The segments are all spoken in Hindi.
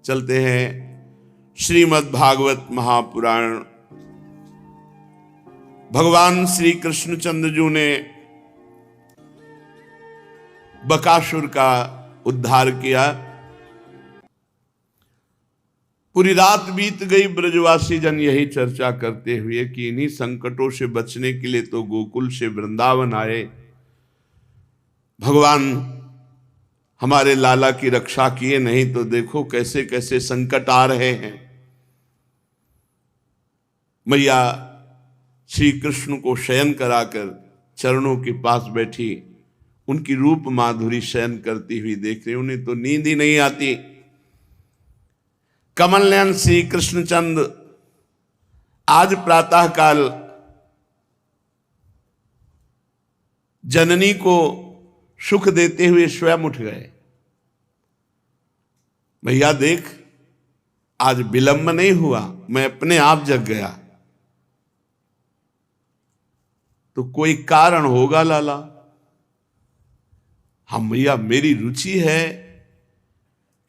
चलते हैं श्रीमद् भागवत महापुराण। भगवान श्री कृष्णचंद्र जी ने बकासुर का उद्धार किया। पूरी रात बीत गई, ब्रजवासी जन यही चर्चा करते हुए कि इन्हीं संकटों से बचने के लिए तो गोकुल से वृंदावन आए। भगवान हमारे लाला की रक्षा किए, नहीं तो देखो कैसे कैसे संकट आ रहे हैं। मैया श्री कृष्ण को शयन कराकर चरणों के पास बैठी, उनकी रूप माधुरी शयन करती हुई देख रही। उन्हें तो नींद ही नहीं आती। कमल नयन श्री कृष्णचंद्र आज प्रातः काल जननी को सुख देते हुए स्वयं उठ गए। भैया देख, आज विलंब नहीं हुआ, मैं अपने आप जग गया। तो कोई कारण होगा लाला। हम भैया, मेरी रुचि है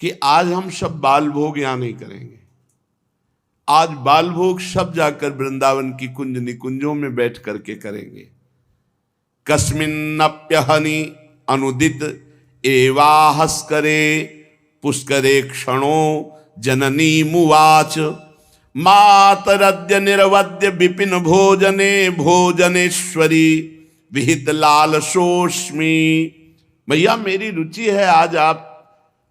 कि आज हम सब बाल भोग यहां नहीं करेंगे। आज बाल भोग सब जाकर वृंदावन की कुंज निकुंजों में बैठ करके करेंगे। कस्मिन्नप्यहनि अनुदित एवाहस्करे पुष्करे क्षणो जननी मुवाच मातरद्य निरवद्य विपिन भोजने भोजनेश्वरी विहित लालसोस्मि। भैया मेरी रुचि है, आज आप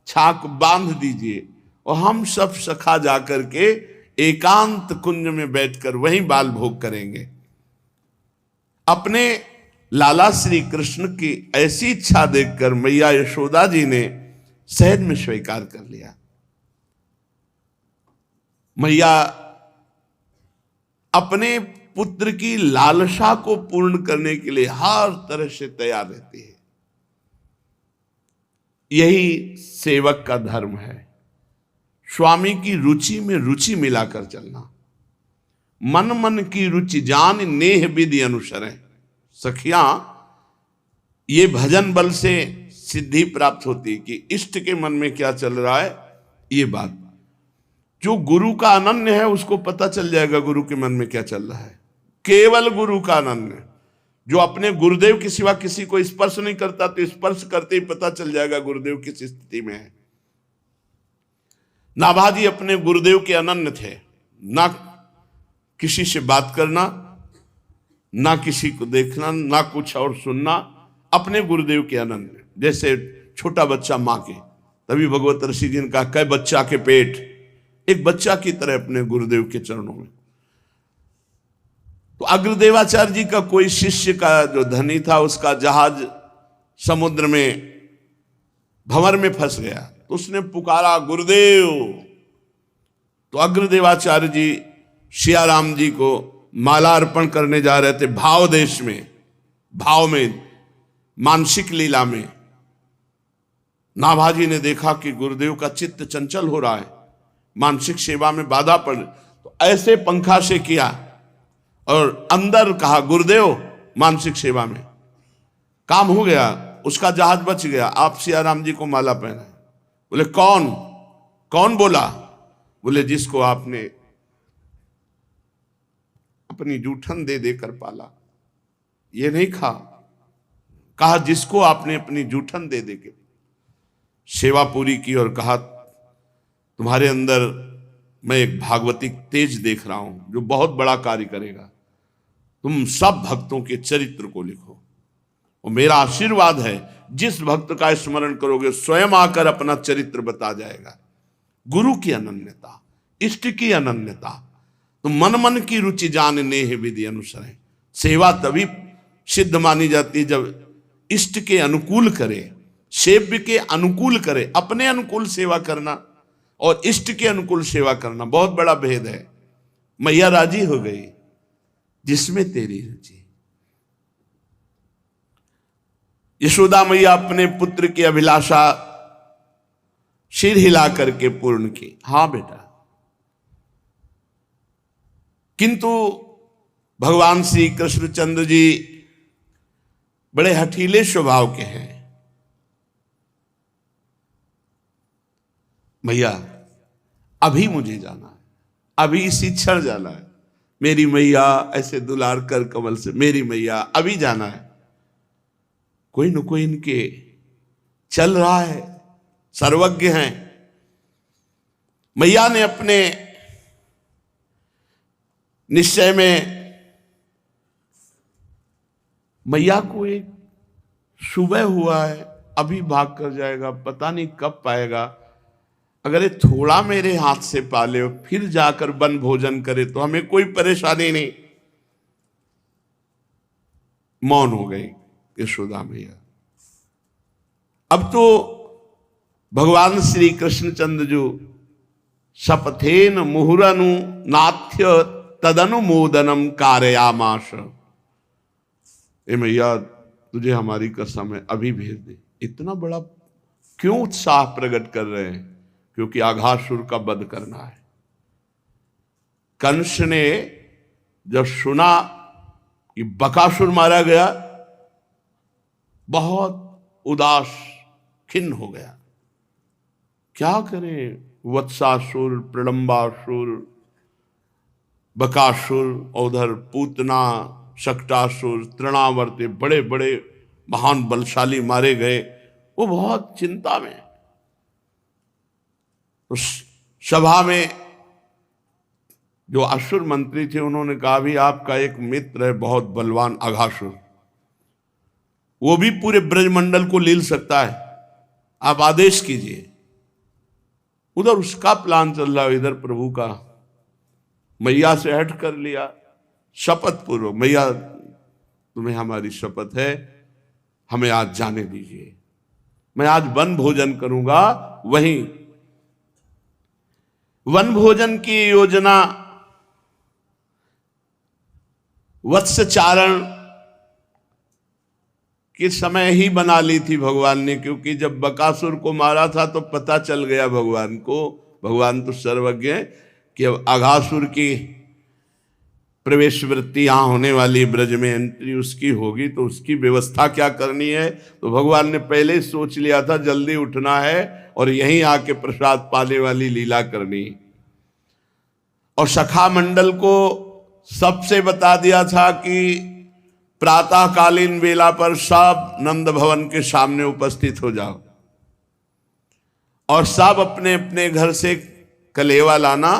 छाक बांध दीजिए और हम सब सखा जाकर के एकांत कुंज में बैठकर वहीं बाल भोग करेंगे। अपने लाला श्री कृष्ण की ऐसी इच्छा देखकर मैया यशोदा जी ने सहज में स्वीकार कर लिया। मैया अपने पुत्र की लालसा को पूर्ण करने के लिए हर तरह से तैयार रहती है। यही सेवक का धर्म है, स्वामी की रुचि में रुचि मिलाकर चलना। मन मन की रुचि जान नेह विधि अनुसरें। सखियां, ये भजन बल से सिद्धि प्राप्त होती कि इष्ट के मन में क्या चल रहा है। ये बात जो गुरु का अनन्य है उसको पता चल जाएगा गुरु के मन में क्या चल रहा है। केवल गुरु का अनन्य, जो अपने गुरुदेव के सिवा किसी को स्पर्श नहीं करता, तो स्पर्श करते ही पता चल जाएगा गुरुदेव किस स्थिति में है। नाभाजी अपने गुरुदेव के अनन्य थे, ना किसी से बात करना, ना किसी को देखना, ना कुछ और सुनना, अपने गुरुदेव के अनन्य। जैसे छोटा बच्चा मां के, तभी भगवत ऋषि जी ने कहा कै बच्चा के पेट, एक बच्चा की तरह अपने गुरुदेव के चरणों में। तो अग्रदेवाचार्य जी का कोई शिष्य का जो धनी था, उसका जहाज समुद्र में भंवर में फंस गया, तो उसने पुकारा गुरुदेव। तो अग्रदेवाचार्य जी सियाराम जी को माला अर्पण करने जा रहे थे, भाव देश में, भाव में, मानसिक लीला में। नाभाजी ने देखा कि गुरुदेव का चित्त चंचल हो रहा है, मानसिक सेवा में बाधा पड़, तो ऐसे पंखा से किया और अंदर कहा गुरुदेव मानसिक सेवा में। काम हो गया, उसका जहाज बच गया। आप सियाराम जी को माला पहना। बोले कौन कौन बोला? बोले जिसको आपने अपनी जूठन दे देकर पाला। ये नहीं कहा जिसको आपने अपनी जूठन दे देकर सेवा पूरी की, और कहा तुम्हारे अंदर मैं एक भागवतिक तेज देख रहा हूं जो बहुत बड़ा कार्य करेगा। तुम सब भक्तों के चरित्र को लिखो, और मेरा आशीर्वाद है जिस भक्त का स्मरण करोगे स्वयं आकर अपना चरित्र बता जाएगा। गुरु की अनन्यता, इष्ट की अनन्यता। तो मन मन की रुचि जान नेह विधि अनुसरें। सेवा तभी सिद्ध मानी जाती है जब इष्ट के अनुकूल करे, सेव्य के अनुकूल करे। अपने अनुकूल सेवा करना और इष्ट के अनुकूल सेवा करना बहुत बड़ा भेद है। मैया राजी हो गई जिसमें तेरी रुचि। यशोदा मैया अपने पुत्र की अभिलाषा सिर हिला करके पूर्ण की। हाँ बेटा, किंतु भगवान श्री कृष्णचंद्र जी बड़े हठीले स्वभाव के हैं। भैया अभी मुझे जाना है, अभी इसी क्षण जाना है। मेरी मैया ऐसे दुलार कर कमल से, मेरी मैया अभी जाना है। कोई न कोई इनके चल रहा है, सर्वज्ञ हैं। मैया ने अपने निश्चय में, मैया को एक सुबह हुआ है, अभी भाग कर जाएगा, पता नहीं कब पाएगा। अगर ये थोड़ा मेरे हाथ से पाले फिर जाकर वन भोजन करे तो हमें कोई परेशानी नहीं। मौन हो गई यशोदा मैया। अब तो भगवान श्री कृष्णचंद्र जो शपथेन मुहुरनु नाथ्य तदनुमोदनम कारयामाश। ए मैया, तुझे हमारी कसम है, अभी भेज दे। इतना बड़ा क्यों उत्साह प्रकट कर रहे हैं? क्योंकि आघासुर का वध करना है। कंस ने जब सुना कि बकासुर मारा गया, बहुत उदास खिन्न हो गया। क्या करें? वत्सासुर, प्रलंबासुर, बकासुर, उधर पूतना, शक्टासुर, तृणावर्ते, बड़े बड़े महान बलशाली मारे गए। वो बहुत चिंता में। तो सभा में जो असुर मंत्री थे उन्होंने कहा, भी आपका एक मित्र है बहुत बलवान अघासुर, वो भी पूरे ब्रजमंडल को लील सकता है, आप आदेश कीजिए। उधर उसका प्लान चल रहा है, इधर प्रभु का। मैया से हट कर लिया शपथ पूर्वक, मैया तुम्हें हमारी शपथ है, हमें आज जाने दीजिए, मैं आज वन भोजन करूंगा। वहीं वन भोजन की योजना वत्सचारण के समय ही बना ली थी भगवान ने, क्योंकि जब बकासुर को मारा था तो पता चल गया भगवान को, भगवान तो सर्वज्ञ है, कि अब अघासुर की प्रवेश वृत्ति यहां होने वाली, ब्रज में एंट्री उसकी होगी, तो उसकी व्यवस्था क्या करनी है। तो भगवान ने पहले ही सोच लिया था, जल्दी उठना है और यहीं आके प्रसाद पाने वाली लीला करनी। और सखा मंडल को सबसे बता दिया था कि प्रातःकालीन वेला पर सब नंद भवन के सामने उपस्थित हो जाओ और सब अपने अपने घर से कलेवा लाना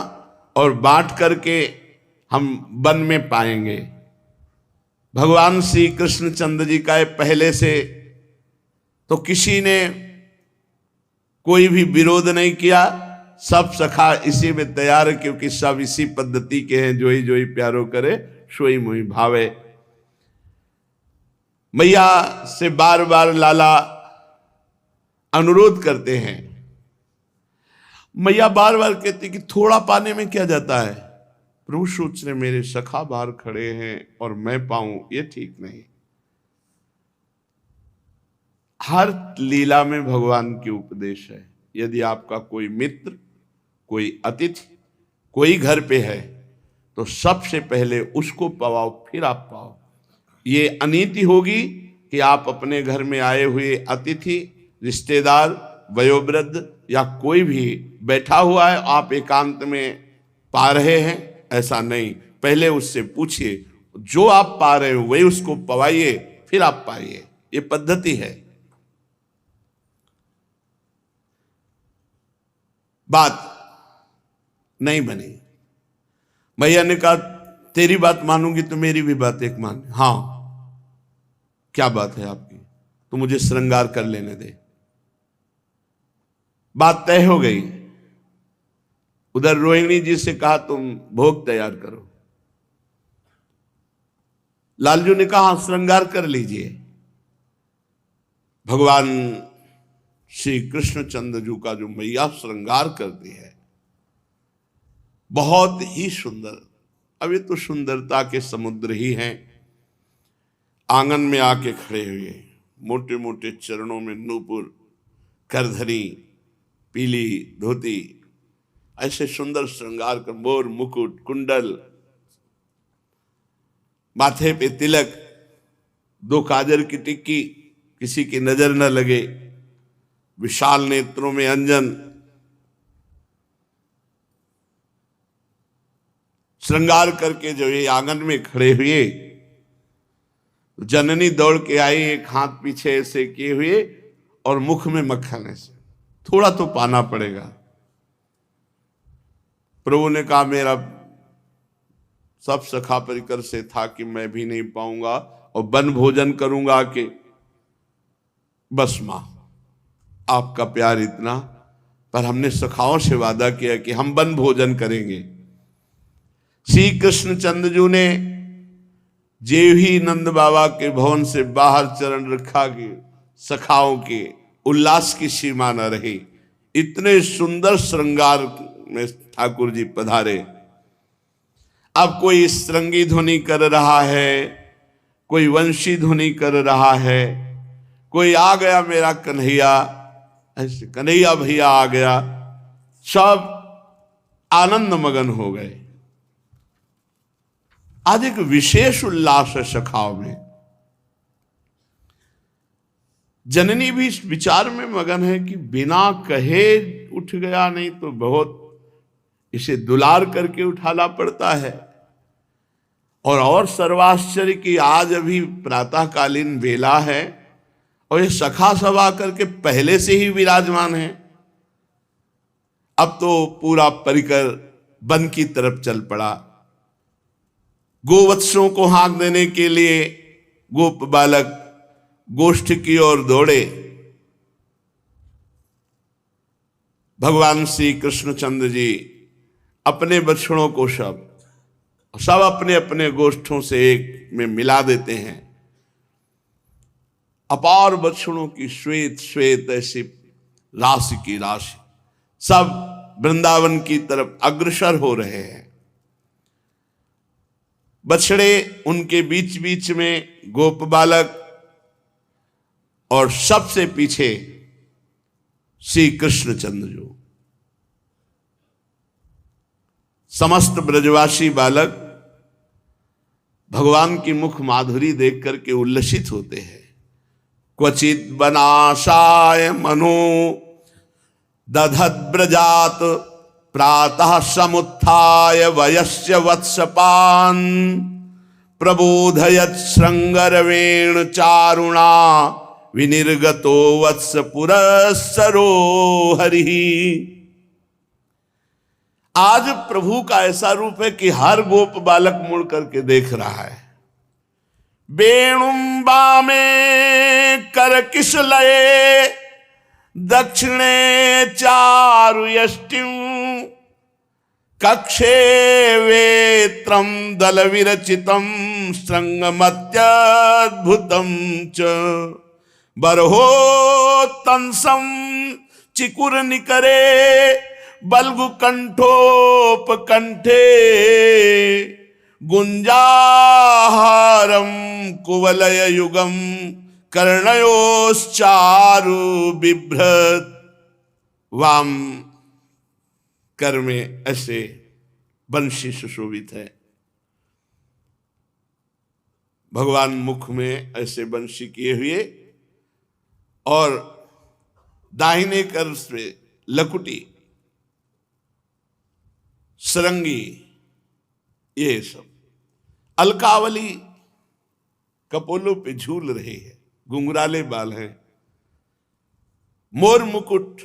और बांट करके हम वन में पाएंगे। भगवान श्री कृष्णचंद्र जी का पहले से तो किसी ने कोई भी विरोध नहीं किया, सब सखा इसी में तैयार है, क्योंकि सब इसी पद्धति के हैं, जोई जोई प्यारो करे सोई मोहि भावे। मैया से बार बार लाला अनुरोध करते हैं। मैया बार बार कहती कि थोड़ा पाने में क्या जाता है। प्रभु सोच रहे मेरे सखा बाहर खड़े हैं और मैं पाऊं, ये ठीक नहीं। हर लीला में भगवान की उपदेश है। यदि आपका कोई मित्र, कोई अतिथि, कोई घर पे है तो सबसे पहले उसको पवाओ, फिर आप पाओ। ये अनीति होगी कि आप अपने घर में आए हुए अतिथि, रिश्तेदार, वयोवृद्ध या कोई भी बैठा हुआ है, आप एकांत में पा रहे हैं, ऐसा नहीं। पहले उससे पूछिए, जो आप पा रहे हो वही उसको पवाइए, फिर आप पाइए। ये पद्धति है। बात नहीं बनी। मैया ने कहा तेरी बात मानूंगी तो मेरी भी बात एक मान। हाँ, क्या बात है आपकी? तो मुझे श्रृंगार कर लेने दे। बात तय हो गई। उधर रोहिणी जी से कहा तुम भोग तैयार करो। लालजू ने कहा श्रृंगार कर लीजिए। भगवान श्री कृष्णचंद्र जी का जो मैया श्रृंगार करती है बहुत ही सुंदर। अब ये तो सुंदरता के समुद्र ही हैं। आंगन में आके खड़े हुए, मोटे मोटे चरणों में नूपुर, करधरी, पीली धोती, ऐसे सुंदर श्रृंगार कर, मोर मुकुट, कुंडल, माथे पे तिलक, दो काजर की टिक्की, किसी की नजर न लगे, विशाल नेत्रों में अंजन, श्रृंगार करके जो ये आंगन में खड़े हुए, जननी दौड़ के आई, एक हाथ पीछे ऐसे किए हुए और मुख में मक्खन ऐसे, थोड़ा तो पाना पड़ेगा। प्रभु ने कहा मेरा सब सखा परिकर से था कि मैं भी नहीं पाऊंगा और वन भोजन करूंगा कि बस मां आपका प्यार इतना, पर हमने सखाओं से वादा किया कि हम वन भोजन करेंगे। श्री कृष्णचंद्र ने जेव ही नंद बाबा के भवन से बाहर चरण रखा कि सखाओं के उल्लास की सीमा न रही। इतने सुंदर श्रृंगार में ठाकुर जी पधारे। अब कोई श्रृंगी ध्वनि कर रहा है, कोई वंशी ध्वनि कर रहा है, कोई आ गया मेरा कन्हैया, ऐसे कन्हैया भैया आ गया, सब आनंद मगन हो गए। आज एक विशेष उल्लास है सखाओं में। जननी भी इस विचार में मगन है कि बिना कहे उठ गया, नहीं तो बहुत इसे दुलार करके उठाना पड़ता है। और सर्वाश्चर्य की आज अभी प्रातःकालीन बेला है और ये सखा सभा करके पहले से ही विराजमान है। अब तो पूरा परिकर वन की तरफ चल पड़ा। गोवत्सों को हाँक देने के लिए गोप बालक गोष्ठ की ओर दौड़े। भगवान श्री कृष्णचंद्र जी अपने बछड़ों को सब अपने अपने गोष्ठों से एक में मिला देते हैं। अपार बछड़ों की श्वेत श्वेत ऐसी राशि की राशि सब वृंदावन की तरफ अग्रसर हो रहे हैं। बछड़े उनके बीच बीच में गोप बालक और सबसे पीछे श्री कृष्णचंद्र जो समस्त ब्रजवासी बालक भगवान की मुख माधुरी देख करके उल्लसित होते हैं। क्वचित बनाशाय मनो दधद्ब्रजात प्रातः समुत्थाय वयस्य वत्सपान प्रबोधयत् श्रृंगरवेण चारुणा विनिर्गतो वत्स पुरस्सरो हरिः। आज प्रभु का ऐसा रूप है कि हर गोप बालक मुड़ करके देख रहा है। वेणुं वामे कर किशलये दक्षिणे चारुयष्टिं कक्षे वेत्रं दल विरचितं श्रृंगमत्यद्भुतं च बर्होत्तंसं चिकुर निकरे बल्गु कंठोपकंठे गुंजाहारम कुवलय युगम कर्णयोश्चारु बिभ्रत। वाम कर में ऐसे बंशी सुशोभित है। भगवान मुख में ऐसे बंशी किए हुए और दाहिने कर से लकुटी सरंगी, ये सब अलकावली कपोलों पे झूल रही है। घुंघराले बाल हैं, मोर मुकुट,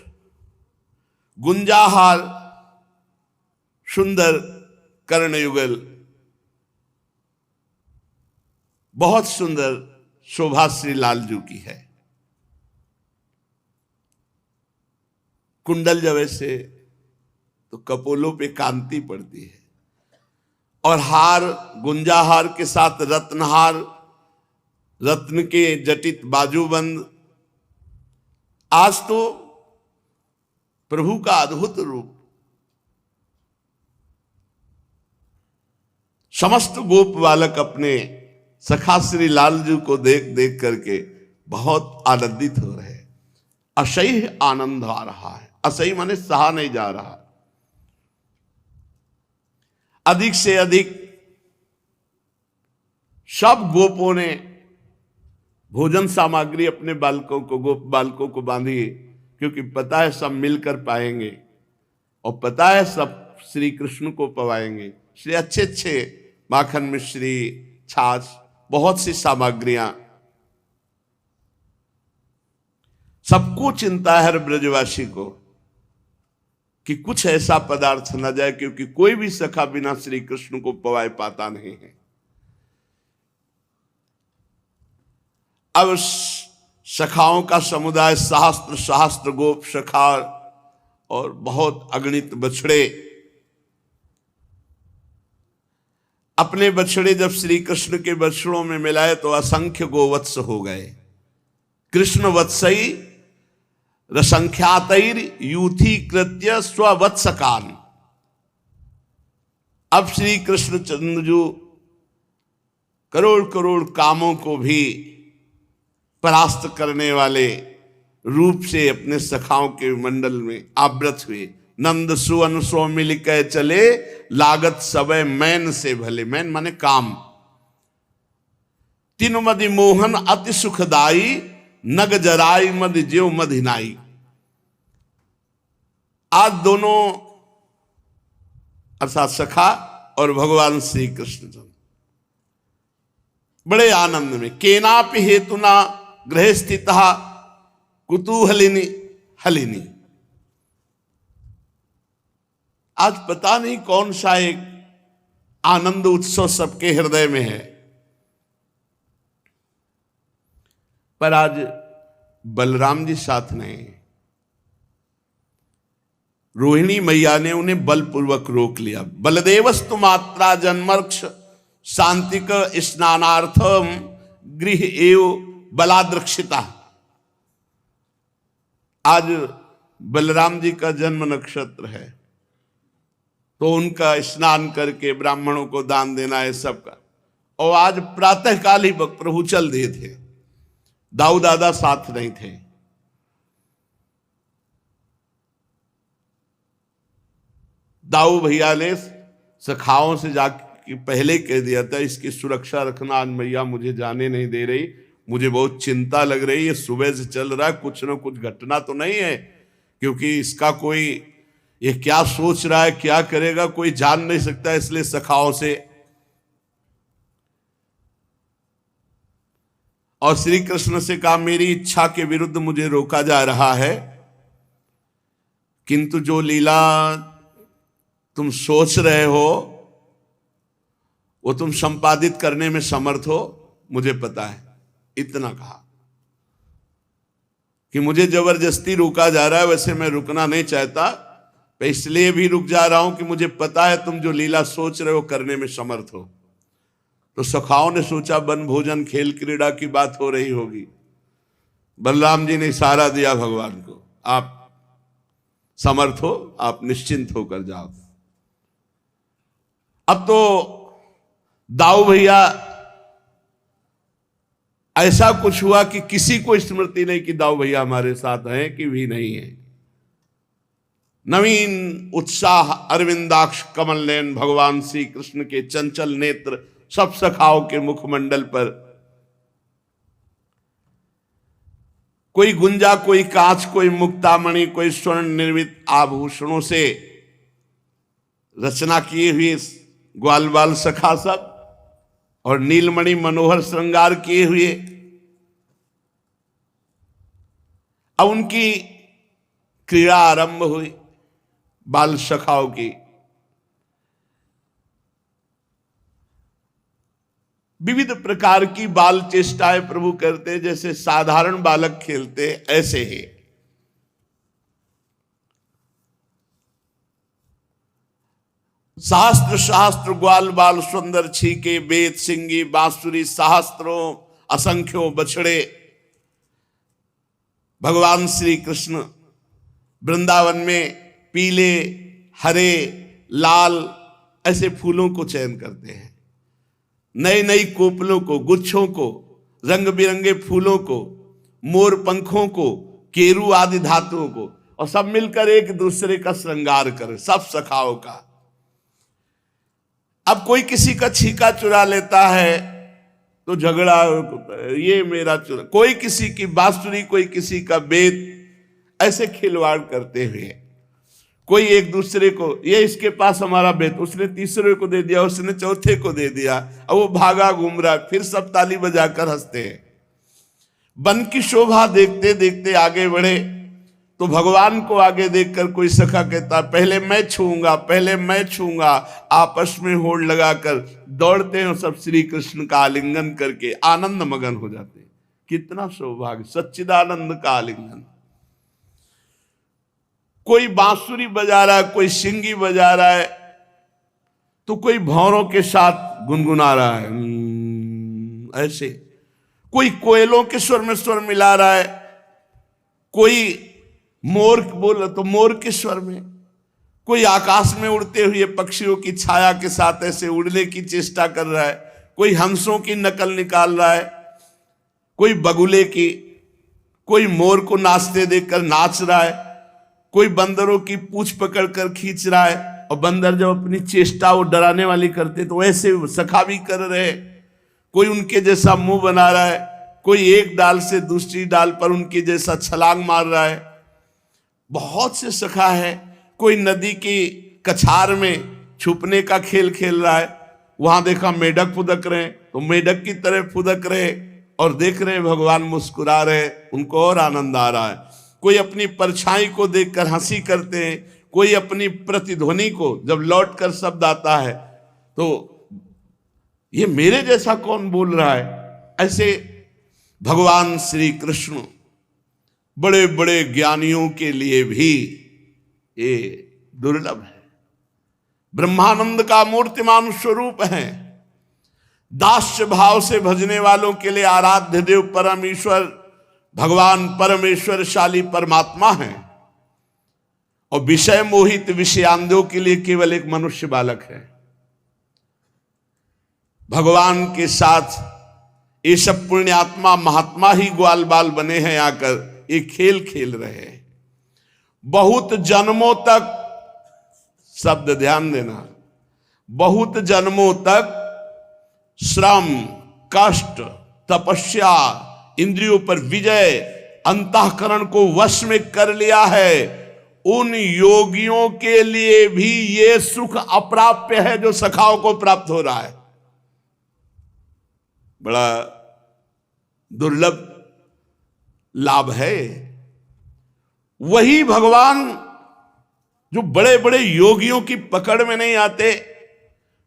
गुंजाहार, सुंदर कर्णयुगल, बहुत सुंदर शोभा श्री लालजू की है। कुंडल जब ऐसे तो कपोलों पे कांति पड़ती है और हार, गुंजाहार के साथ रत्नहार, रत्न के जटित बाजूबंद। आज तो प्रभु का अद्भुत रूप समस्त गोप बालक अपने सखा श्री लालजू को देख देख करके बहुत आनंदित हो रहे हैं। असह्य आनंद आ रहा है। असह्य माने सहा नहीं जा रहा। अधिक से अधिक सब गोपों ने भोजन सामग्री अपने बालकों को, गोप बालकों को बांधी, क्योंकि पता है सब मिलकर पाएंगे और पता है सब श्री कृष्ण को पवाएंगे। इसलिए अच्छे अच्छे माखन मिश्री, छाछ, बहुत सी सामग्रियां। सबको चिंता है हर ब्रजवासी को कि कुछ ऐसा पदार्थ न जाए, क्योंकि कोई भी सखा बिना श्री कृष्ण को पवाए पाता नहीं है। अब सखाओं का समुदाय सहस्त्र सहस्त्र गोप सखा और बहुत अगणित बछड़े, अपने बछड़े जब श्री कृष्ण के बछड़ों में मिलाए तो असंख्य गोवत्स हो गए। कृष्ण वत्सई रसंख्यातैर यूथी कृत्य स्ववत्सकान। अब श्री कृष्ण चंद्रजू करोड़ करोड़ कामों को भी परास्त करने वाले रूप से अपने सखाओं के मंडल में आवृत हुए। नंद सुवन सो मिल के चले, लागत सबे मैन से भले। मैन माने काम। तीन मदि मोहन अति सुखदाई, नग जराई मद ज्यो मधिनाई। आज दोनों अर्थात सखा और भगवान श्री कृष्ण बड़े आनंद में। केनापि हेतुना गृह स्थित कुतूहलिनी हलिनी। आज पता नहीं कौन सा एक आनंद उत्सव सबके हृदय में है, पर आज बलराम जी साथ नहीं। रोहिणी मैया ने उन्हें बलपूर्वक रोक लिया। बलदेवस्तु मात्रा जन्मर्क्ष शांतिक स्नानार्थम गृह एव बलाद्रक्षिता। आज बलराम जी का जन्म नक्षत्र है, तो उनका स्नान करके ब्राह्मणों को दान देना है सबका। और आज प्रातःकाल ही प्रभु चल दिए थे, दाऊ दादा साथ नहीं थे। दाऊ भैया ने सखाओं से जाके पहले कह दिया था, इसकी सुरक्षा रखना, आज मैया मुझे जाने नहीं दे रही, मुझे बहुत चिंता लग रही है, सुबह से चल रहा है, कुछ ना कुछ घटना तो नहीं है, क्योंकि इसका कोई ये क्या सोच रहा है, क्या करेगा, कोई जान नहीं सकता। इसलिए सखाओं से और श्री कृष्ण से कहा, मेरी इच्छा के विरुद्ध मुझे रोका जा रहा है, किंतु जो लीला तुम सोच रहे हो वो तुम संपादित करने में समर्थ हो, मुझे पता है। इतना कहा कि मुझे जबरदस्ती रोका जा रहा है, वैसे मैं रुकना नहीं चाहता, मैं इसलिए भी रुक जा रहा हूं कि मुझे पता है तुम जो लीला सोच रहे हो करने में समर्थ हो। तो सखाओं ने सोचा वन भोजन खेल क्रीड़ा की बात हो रही होगी। बलराम जी ने इशारा दिया भगवान को, आप समर्थ हो, आप निश्चिंत होकर जाओ। अब तो दाऊ भैया ऐसा कुछ हुआ कि किसी को स्मृति नहीं कि दाऊ भैया हमारे साथ हैं कि भी नहीं है। नवीन उत्साह अरविंदाक्ष कमल नयन भगवान श्री कृष्ण के चंचल नेत्र सब सखाओं के मुखमंडल पर। कोई गुंजा, कोई कांच, कोई मुक्तामणि, कोई स्वर्ण निर्मित आभूषणों से रचना किए हुए ग्वाल बाल सखा सब, और नीलमणि मनोहर श्रृंगार किए हुए। अब उनकी क्रीड़ा आरंभ हुई बाल सखाओं की। विविध प्रकार की बाल चेष्टाएं प्रभु करते, जैसे साधारण बालक खेलते ऐसे ही। सहस्त्र शास्त्र ग्वाल बाल सुंदर छीके, वेद सिंगी बांसुरी सहस्त्रों असंख्यों बछड़े। भगवान श्री कृष्ण वृंदावन में पीले, हरे, लाल ऐसे फूलों को चयन करते हैं, नई नई कोपलों को, गुच्छों को, रंग बिरंगे फूलों को, मोर पंखों को, केरू आदि धातुओं को, और सब मिलकर एक दूसरे का श्रृंगार करें, सब सखाओं का। अब कोई किसी का छीका चुरा लेता है तो झगड़ा, ये मेरा चुरा, कोई किसी की बांसुरी, कोई किसी का बेत, ऐसे खिलवाड़ करते हुए कोई एक दूसरे को, ये इसके पास हमारा बेट, उसने तीसरे को दे दिया, उसने चौथे को दे दिया, अब वो भागा घूम रहा, फिर सब ताली बजाकर हंसते हैं। वन की शोभा देखते देखते आगे बढ़े तो भगवान को आगे देखकर कोई सखा कहता पहले मैं छूंगा, पहले मैं छूंगा। आपस में होड़ लगाकर दौड़ते हैं, सब श्री कृष्ण का आलिंगन करके आनंद मगन हो जाते हैं। कितना सौभाग्य, सच्चिदानंद का आलिंगन। कोई बांसुरी बजा रहा है, कोई सिंगी बजा रहा है, तो कोई भौरों के साथ गुनगुना रहा है ऐसे, कोई कोयलों के स्वर में स्वर मिला रहा है, कोई मोर बोल तो मोर के स्वर में, कोई आकाश में उड़ते हुए पक्षियों की छाया के साथ ऐसे उड़ने की चेष्टा कर रहा है, कोई हंसों की नकल निकाल रहा है, कोई बगुले की, कोई मोर को नाचते देखकर नाच रहा है, कोई बंदरों की पूंछ पकड़कर खींच रहा है, और बंदर जब अपनी चेष्टा वो डराने वाली करते तो ऐसे सखा भी कर रहे, कोई उनके जैसा मुंह बना रहा है, कोई एक डाल से दूसरी डाल पर उनके जैसा छलांग मार रहा है। बहुत से सखा है, कोई नदी की कछार में छुपने का खेल खेल रहा है, वहां देखा मेढक फुदक रहे तो मेढक की तरह फुदक रहे और देख रहे भगवान मुस्कुरा रहे, उनको और आनंद आ रहा है। कोई अपनी परछाई को देखकर हंसी करते हैं, कोई अपनी प्रतिध्वनि को जब लौट कर शब्द आता है तो ये मेरे जैसा कौन बोल रहा है। ऐसे भगवान श्री कृष्ण बड़े बड़े ज्ञानियों के लिए भी ये दुर्लभ है। ब्रह्मानंद का मूर्तिमान स्वरूप है, दास्य भाव से भजने वालों के लिए आराध्य देव परमेश्वर भगवान परमेश्वरशाली परमात्मा है, और विषय मोहित विषयांधों के लिए केवल एक मनुष्य बालक है। भगवान के साथ ये सब पुण्यात्मा महात्मा ही ग्वाल बाल बने हैं, आकर ये खेल खेल रहे हैं। बहुत जन्मों तक, शब्द ध्यान देना, बहुत जन्मों तक श्रम कष्ट तपस्या इंद्रियों पर विजय अंतःकरण को वश में कर लिया है, उन योगियों के लिए भी ये सुख अप्राप्य है जो सखाओं को प्राप्त हो रहा है। बड़ा दुर्लभ लाभ है। वही भगवान जो बड़े बड़े योगियों की पकड़ में नहीं आते,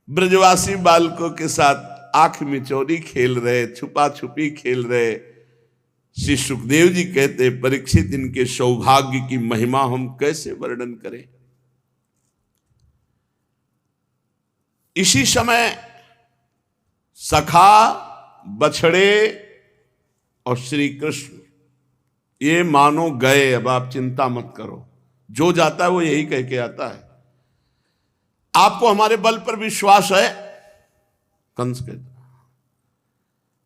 ब्रजवासी बालकों के साथ आंख मिचौनी खेल रहे, छुपा छुपी खेल रहे। श्री सुखदेव जी कहते परीक्षित इनके सौभाग्य की महिमा हम कैसे वर्णन करें। इसी समय सखा बछड़े और श्री कृष्ण ये मानो गए, अब आप चिंता मत करो, जो जाता है वो यही कह के आता है। आपको हमारे बल पर विश्वास है? कंस कहता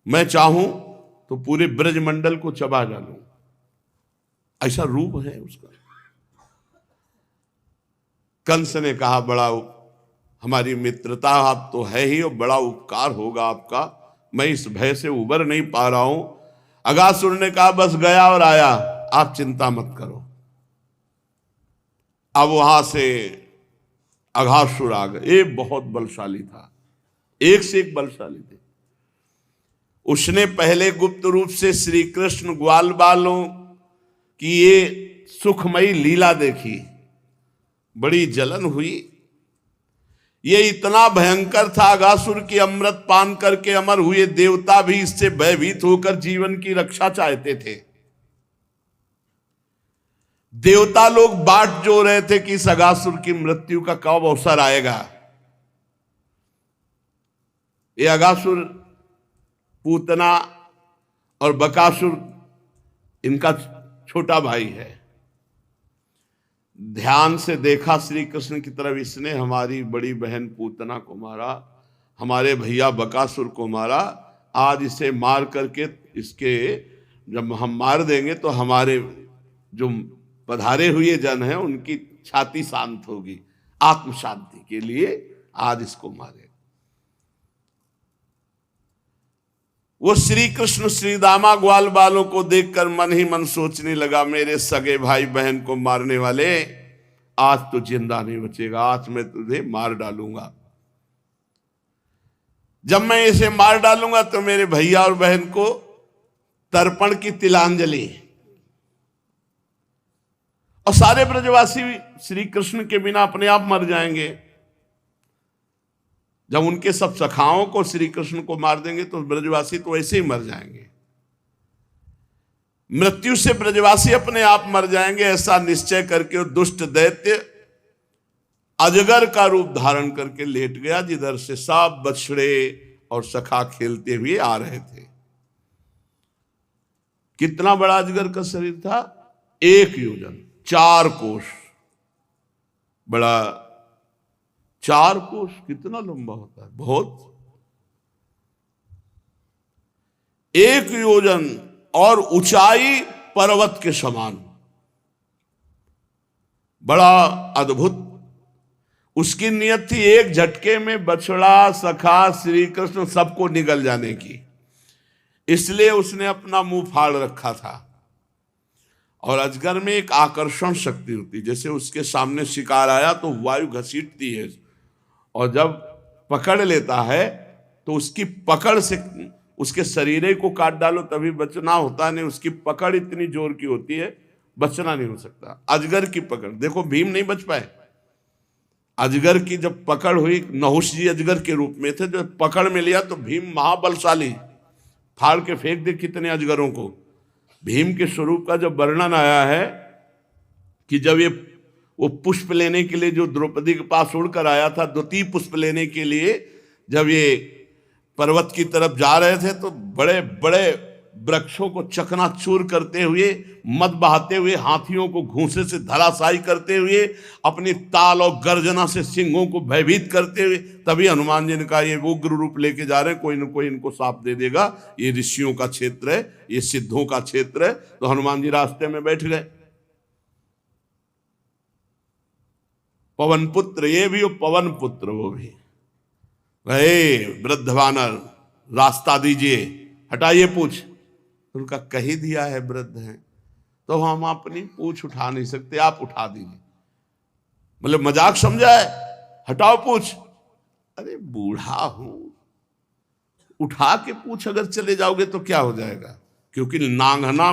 मैं चाहूं तो पूरे ब्रजमंडल को चबा डालूं, ऐसा रूप है उसका। कंस ने कहा बड़ा हमारी मित्रता आप तो है ही, और बड़ा उपकार होगा आपका, मैं इस भय से उबर नहीं पा रहा हूं। अगासुर ने कहा बस गया और आया, आप चिंता मत करो। अब वहां से अघासुर आ गए। ये बहुत बलशाली था, एक से एक बलशाली थे। उसने पहले गुप्त रूप से श्री कृष्ण ग्वाल बालों की ये सुखमयी लीला देखी, बड़ी जलन हुई। ये इतना भयंकर था, अघासुर की अमृत पान करके अमर हुए देवता भी इससे भयभीत होकर जीवन की रक्षा चाहते थे। देवता लोग बाट जो रहे थे कि इस अघासुर की मृत्यु का कब अवसर आएगा। ये अघासुर पूतना और बकासुर इनका छोटा भाई है। ध्यान से देखा श्री कृष्ण की तरफ, इसने हमारी बड़ी बहन पूतना को मारा, हमारे भैया बकासुर को मारा, आज इसे मार करके इसके जब हम मार देंगे तो हमारे जो पधारे हुए जन हैं उनकी छाती शांत होगी। आत्म शांति के लिए आज इसको मारे। वो श्री कृष्ण श्री दामा ग्वाल बालों को देखकर मन ही मन सोचने लगा, मेरे सगे भाई बहन को मारने वाले, आज तो जिंदा नहीं बचेगा, आज मैं तुझे मार डालूंगा। जब मैं इसे मार डालूंगा तो मेरे भैया और बहन को तर्पण की तिलांजलि, और सारे ब्रजवासी श्री कृष्ण के बिना अपने आप मर जाएंगे। जब उनके सब सखाओं को श्री कृष्ण को मार देंगे तो ब्रजवासी तो ऐसे ही मर जाएंगे। मृत्यु से ब्रजवासी अपने आप मर जाएंगे, ऐसा निश्चय करके दुष्ट दैत्य अजगर का रूप धारण करके लेट गया, जिधर से सब बछड़े और सखा खेलते हुए आ रहे थे। कितना बड़ा अजगर का शरीर था? 1 योजन 4 कोस बड़ा। 4 कोस कितना लंबा होता है? बहुत। 1 योजन और ऊंचाई पर्वत के समान, बड़ा अद्भुत। उसकी नियत थी एक झटके में बछड़ा, सखा, श्री कृष्ण सबको निगल जाने की, इसलिए उसने अपना मुंह फाड़ रखा था। और अजगर में एक आकर्षण शक्ति होती है, जैसे उसके सामने शिकार आया तो वायु घसीटती है, और जब पकड़ लेता है तो उसकी पकड़ से उसके शरीर को काट डालो तभी बचना होता नहीं, उसकी पकड़ इतनी जोर की होती है, बचना नहीं हो सकता। अजगर की पकड़ देखो, भीम नहीं बच पाए। अजगर की जब पकड़ हुई, नहुष जी अजगर के रूप में थे, जब पकड़ में लिया तो भीम महाबलशाली, फाड़ के फेंक दे कितने अजगरों को। भीम के स्वरूप का जब वर्णन आया है कि जब ये वो पुष्प लेने के लिए जो द्रौपदी के पास उड़कर आया था, द्वितीय पुष्प लेने के लिए जब ये पर्वत की तरफ जा रहे थे तो बड़े बड़े वृक्षों को चकनाचूर करते हुए, मद बहाते हुए, हाथियों को घूंसे से धराशायी करते हुए, अपनी ताल और गर्जना से सिंहों को भयभीत करते हुए, तभी हनुमान जी ने कहा ये उग्र रूप लेके जा रहे हैं, कोई न कोई इनको साप दे देगा, ये ऋषियों का क्षेत्र है, ये सिद्धों का क्षेत्र है। तो हनुमान जी रास्ते में बैठ गए। पवन पुत्र ये भी, पवन पुत्र वो भी। हे वृद्ध वानर, रास्ता दीजिए, हटाइए पूछ। उनका कही दिया है वृद्ध हैं तो हम अपनी पूछ उठा नहीं सकते, आप उठा दीजिए। मतलब मजाक समझा है, हटाओ पूछ। अरे बूढ़ा हूं, उठा के पूछ अगर चले जाओगे तो क्या हो जाएगा? क्योंकि नांगना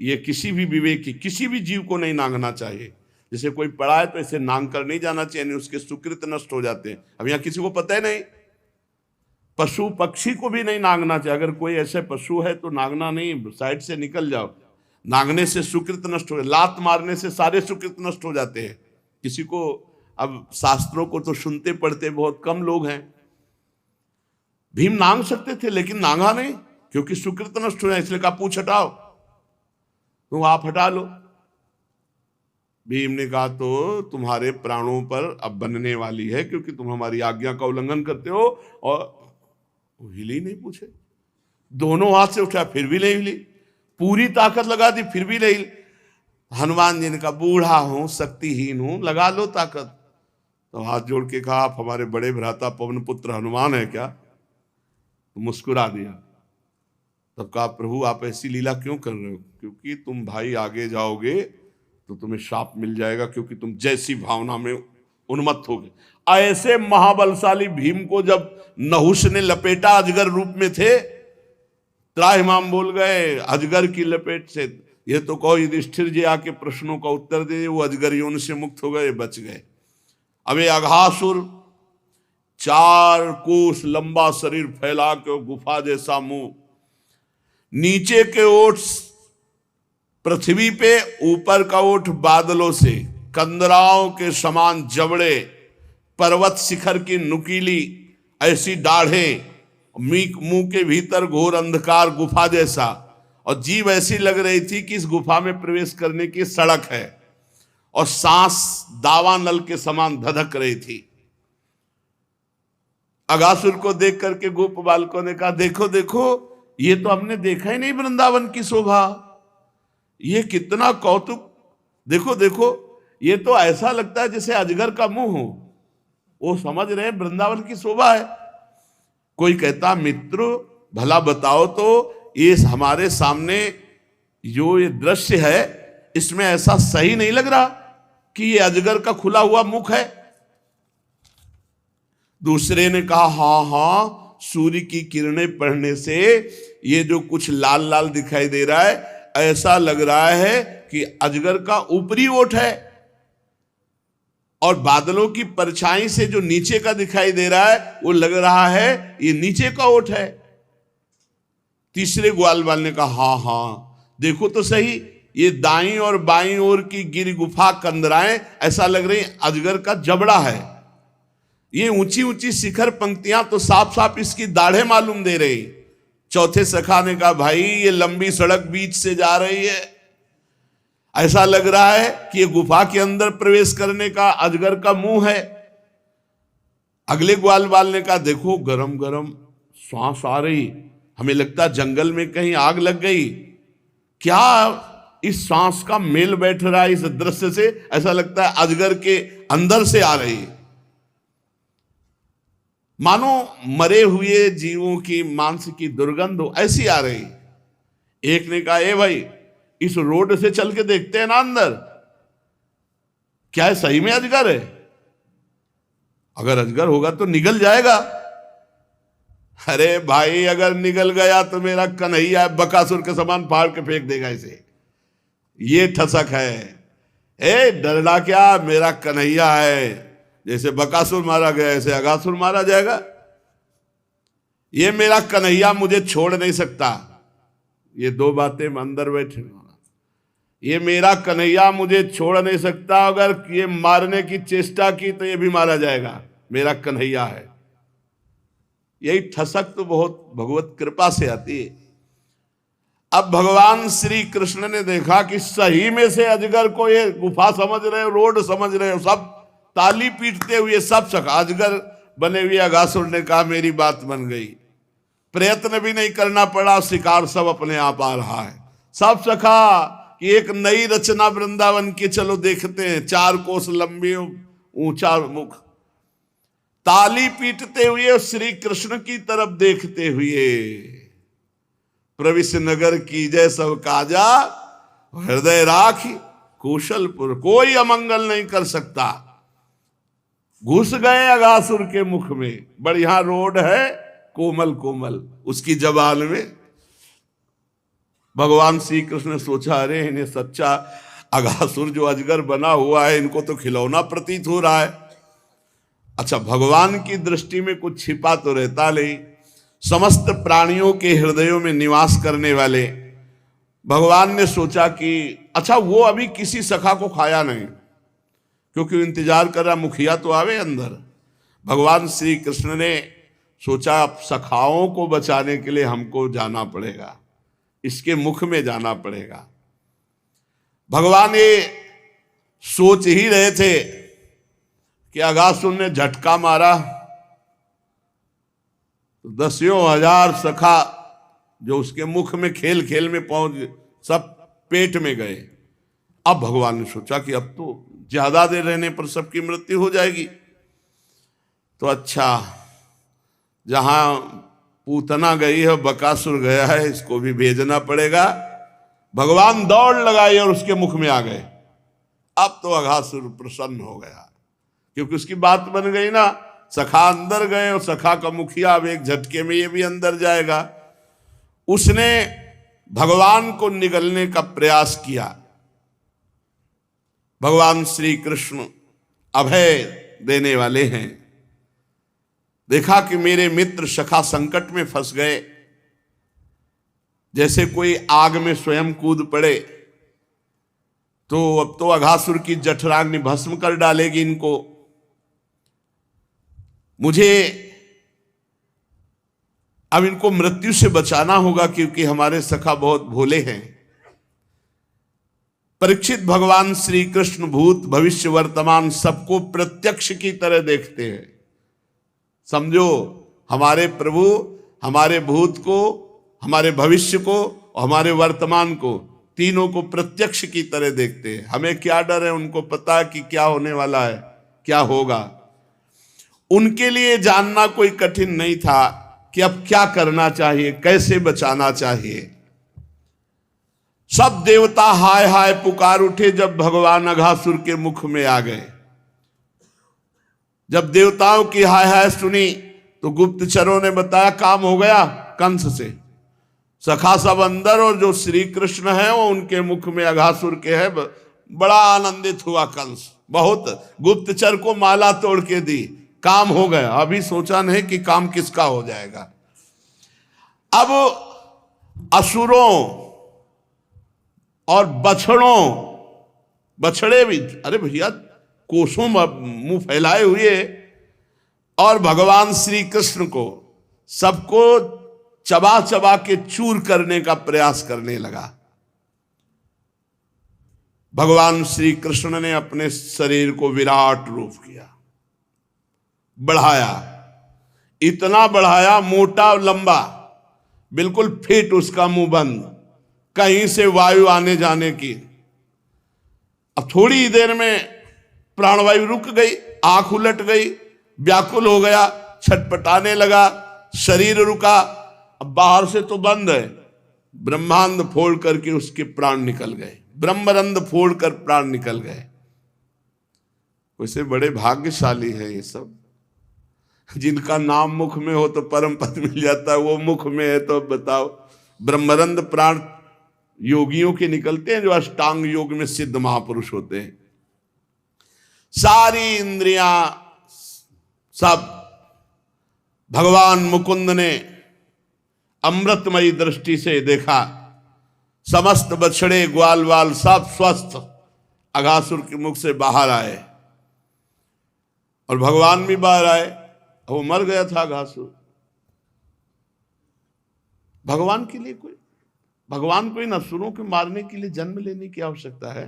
ये किसी भी विवेकी, किसी भी जीव को नहीं नांगना चाहिए। जैसे कोई पड़ा है तो ऐसे नांग कर नहीं जाना चाहिए, नहीं उसके सुकृत नष्ट हो जाते हैं। अब यहाँ किसी को पता है नहीं, पशु पक्षी को भी नहीं नांगना चाहिए। अगर कोई ऐसे पशु है तो नांगना नहीं, साइड से निकल जाओ। नांगने से सुकृत नष्ट हो, लात मारने से सारे सुकृत नष्ट हो जाते हैं। किसी को, अब शास्त्रों को तो सुनते पढ़ते बहुत कम लोग हैं। भीम नांग सकते थे लेकिन नांगा नहीं, क्योंकि सुकृत नष्ट हो जाए, इसलिए कहा पूछ हटाओ, तो आप हटा लो। भीम ने कहा तो तुम्हारे प्राणों पर अब बनने वाली है, क्योंकि तुम हमारी आज्ञा का उल्लंघन करते हो। और वो हिली नहीं, पूछे, दोनों हाथ से उठा फिर भी नहीं हिली, पूरी ताकत लगा दी फिर भी नहीं हिली। हनुमान जी ने कहा बूढ़ा हूं, शक्तिहीन हूं, लगा लो ताकत। तो हाथ जोड़ के कहा आप हमारे बड़े भ्राता पवन पुत्र हनुमान है क्या? तो मुस्कुरा दिया। तब कहा प्रभु आप ऐसी लीला क्यों कर रहे हो? क्योंकि तुम भाई आगे जाओगे तो तुम्हें शाप मिल जाएगा, क्योंकि तुम जैसी भावना में उन्मत्त हो गए। ऐसे महाबलशाली भीम को जब नहुष ने लपेटा, अजगर रूप में थे, त्राहिमाम बोल गए अजगर की लपेट से। ये तो कहो युधिष्ठिर जी आके प्रश्नों का उत्तर दे, वो अजगर योनि से मुक्त हो गए, बच गए। अब ये अघासुर 4 कोस लंबा शरीर फैला के, गुफा जैसा मुंह, नीचे के ओठ पृथ्वी पे, ऊपर का ओठ बादलों से, कंदराओं के समान जबड़े, पर्वत शिखर की नुकीली ऐसी दाढ़ें, मुंह के भीतर घोर अंधकार गुफा जैसा, और जीभ ऐसी लग रही थी कि इस गुफा में प्रवेश करने की सड़क है, और सांस दावा नल के समान धधक रही थी। अगासुर को देख करके गोप बालकों ने कहा देखो देखो, ये तो हमने देखा ही नहीं वृंदावन की शोभा, ये कितना कौतुक, देखो देखो, ये तो ऐसा लगता है जैसे अजगर का मुंह हो। वो समझ रहे वृंदावन की शोभा है। कोई कहता मित्र भला बताओ तो ये हमारे सामने जो ये दृश्य है इसमें ऐसा सही नहीं लग रहा, कि ये अजगर का खुला हुआ मुख है? दूसरे ने कहा हाँ हाँ, सूर्य की किरणें पड़ने से ये जो कुछ लाल लाल दिखाई दे रहा है, ऐसा लग रहा है कि अजगर का ऊपरी ओठ है, और बादलों की परछाई से जो नीचे का दिखाई दे रहा है वो लग रहा है ये नीचे का ओठ है। तीसरे ग्वाल वाले ने कहा हाँ हाँ, देखो तो सही, ये दाईं और बाईं ओर की गिर गुफा कंदराएं ऐसा लग रही अजगर का जबड़ा है। ये ऊंची ऊंची शिखर पंक्तियां तो साफ साफ इसकी दाढ़े मालूम दे रही। चौथे सखा ने कहा भाई ये लंबी सड़क बीच से जा रही है, ऐसा लग रहा है कि ये गुफा के अंदर प्रवेश करने का अजगर का मुंह है। अगले ग्वाल वाल ने कहा देखो गरम गरम सांस आ रही, हमें लगता जंगल में कहीं आग लग गई। क्या इस सांस का मेल बैठ रहा है इस दृश्य से, ऐसा लगता है अजगर के अंदर से आ रही, मानो मरे हुए जीवों की मांस की दुर्गंध हो, ऐसी आ रही। एक ने कहा ए भाई, इस रोड से चल के देखते हैं ना अंदर, क्या है सही में अजगर है? अगर अजगर होगा तो निगल जाएगा। अरे भाई अगर निगल गया तो मेरा कन्हैया बकासुर के समान फाड़ के फेंक देगा इसे, ये ठसक है। ए डरना क्या, मेरा कन्हैया है, जैसे बकासुर मारा गया ऐसे अगासुर मारा जाएगा। ये मेरा कन्हैया मुझे छोड़ नहीं सकता। ये दो बातें अंदर बैठे, ये मेरा कन्हैया मुझे छोड़ नहीं सकता, अगर ये मारने की चेष्टा की तो ये भी मारा जाएगा, मेरा कन्हैया है। यही ठसक तो बहुत भगवत कृपा से आती है। अब भगवान श्री कृष्ण ने देखा कि सही में से अजगर को ये गुफा समझ रहे हो, रोड समझ रहे हो, सब ताली पीटते हुए सब सखा अजगर बने हुए अगासुर ने कहा मेरी बात बन गई, प्रयत्न भी नहीं करना पड़ा, शिकार सब अपने आप आ रहा है। सब सखा कि एक नई रचना वृंदावन की चलो देखते हैं, 4 कोस लंबी ऊंचा मुख, ताली पीटते हुए श्री कृष्ण की तरफ देखते हुए, प्रविश नगर की जय सब काजा, हृदय राख कौशलपुर, कोई अमंगल नहीं कर सकता। घुस गए अगासुर के मुख में, बढ़िया रोड है कोमल कोमल, उसकी जबान में। भगवान श्री कृष्ण ने सोचा अरे इन्हें सच्चा अगासुर जो अजगर बना हुआ है, इनको तो खिलौना प्रतीत हो रहा है। अच्छा, भगवान की दृष्टि में कुछ छिपा तो रहता नहीं, समस्त प्राणियों के हृदयों में निवास करने वाले भगवान ने सोचा कि अच्छा वो अभी किसी सखा को खाया नहीं, क्योंकि इंतजार कर रहा मुखिया तो आवे अंदर। भगवान श्री कृष्ण ने सोचा अब सखाओं को बचाने के लिए हमको जाना पड़ेगा, इसके मुख में जाना पड़ेगा। भगवान ये सोच ही रहे थे कि अगासुर ने झटका मारा तो 10,000 सखा जो उसके मुख में खेल खेल में पहुंच सब पेट में गए। अब भगवान ने सोचा कि अब तो ज्यादा देर रहने पर सबकी मृत्यु हो जाएगी, तो अच्छा जहां पूतना गई है बकासुर गया है, इसको भी भेजना पड़ेगा। भगवान दौड़ लगाई और उसके मुख में आ गए। अब तो अगासुर प्रसन्न हो गया, क्योंकि उसकी बात बन गई ना, सखा अंदर गए और सखा का मुखिया अब एक झटके में ये भी अंदर जाएगा। उसने भगवान को निगलने का प्रयास किया। भगवान श्री कृष्ण अभय देने वाले हैं। देखा कि मेरे मित्र सखा संकट में फंस गए, जैसे कोई आग में स्वयं कूद पड़े, तो अब तो अघासुर की जठराग्नि भस्म कर डालेगी इनको। मुझे अब इनको मृत्यु से बचाना होगा, क्योंकि हमारे सखा बहुत भोले हैं। परीक्षित भगवान श्री कृष्ण भूत भविष्य वर्तमान सबको प्रत्यक्ष की तरह देखते हैं। समझो, हमारे प्रभु हमारे भूत को, हमारे भविष्य को और हमारे वर्तमान को, तीनों को प्रत्यक्ष की तरह देखते हैं। हमें क्या डर है, उनको पता है कि क्या होने वाला है, क्या होगा। उनके लिए जानना कोई कठिन नहीं था कि अब क्या करना चाहिए, कैसे बचाना चाहिए। सब देवता हाय हाय पुकार उठे जब भगवान अघासुर के मुख में आ गए। जब देवताओं की हाय हाय सुनी तो गुप्तचरों ने बताया काम हो गया कंस से। सखा सब अंदर और जो श्री कृष्ण है वो उनके मुख में अघासुर के है। बड़ा आनंदित हुआ कंस, बहुत गुप्तचर को माला तोड़ के दी, काम हो गया। अभी सोचा नहीं कि काम किसका हो जाएगा। अब असुरों और बछड़े भी, अरे भैया कोसों मुंह फैलाए हुए, और भगवान श्री कृष्ण को सबको चबा चबा के चूर करने का प्रयास करने लगा। भगवान श्री कृष्ण ने अपने शरीर को विराट रूप किया, बढ़ाया, इतना बढ़ाया मोटा लंबा, बिल्कुल फिट उसका मुंह बंद, कहीं से वायु आने जाने की। अब थोड़ी देर में प्राणवायु रुक गई, आंख उलट गई, व्याकुल हो गया, छटपटाने लगा, शरीर रुका। अब बाहर से तो बंद है, ब्रह्मांड फोड़ करके उसके प्राण निकल गए, ब्रह्मरंध फोड़ कर प्राण निकल गए। वैसे बड़े भाग्यशाली हैं ये सब, जिनका नाम मुख में हो तो परम पद मिल जाता है, वो मुख में है तो बताओ। ब्रह्मरंध प्राण योगियों के निकलते हैं जो अष्टांग योग में सिद्ध महापुरुष होते हैं। सारी इंद्रियां सब भगवान मुकुंद ने अमृतमयी दृष्टि से देखा। समस्त बछड़े ग्वाल वाल सब स्वस्थ अघासुर के मुख से बाहर आए, और भगवान भी बाहर आए। वो मर गया था अघासुर। भगवान को इन असुरों के मारने के लिए जन्म लेने की आवश्यकता है?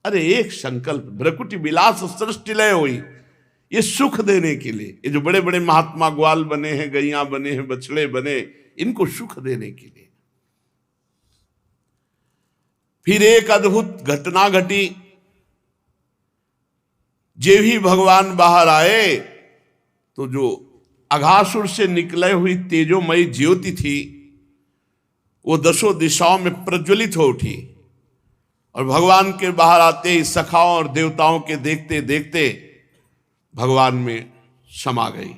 अरे एक संकल्प, भ्रकुटी विलास सृष्टि लय हुई, ये सुख देने के लिए। ये जो बड़े बड़े महात्मा ग्वाल बने हैं, गैया बने हैं, बछड़े बने, इनको सुख देने के लिए। फिर एक अद्भुत घटना घटी। जे भी भगवान बाहर आए तो जो अघासुर से निकले हुई तेजोमयी ज्योति थी वो दसों दिशाओं में प्रज्वलित हो उठी, और भगवान के बाहर आते ही सखाओं और देवताओं के देखते देखते भगवान में समा गई।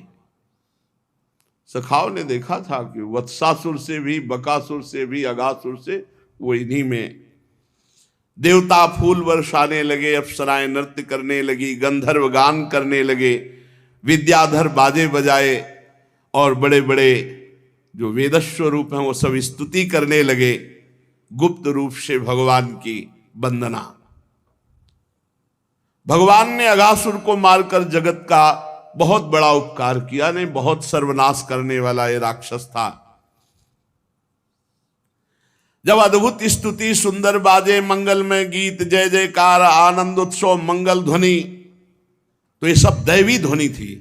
सखाओं ने देखा था कि वत्सासुर से भी, बकासुर से भी, अघासुर से, वो इन्हीं में। देवता फूल बरसाने लगे, अप्सराएं नृत्य करने लगी, गंधर्व गान करने लगे, विद्याधर बाजे बजाए, और बड़े बड़े जो वेदस्व रूप हैं वो सब स्तुति करने लगे, गुप्त रूप से भगवान की वंदना। भगवान ने अघासुर को मारकर जगत का बहुत बड़ा उपकार किया। नहीं, बहुत सर्वनाश करने वाला ये राक्षस था। जब अद्भुत स्तुति, सुंदर बाजे, मंगलमय गीत, जय जयकार, आनंद उत्सव, मंगल ध्वनि, तो ये सब दैवी ध्वनि थी।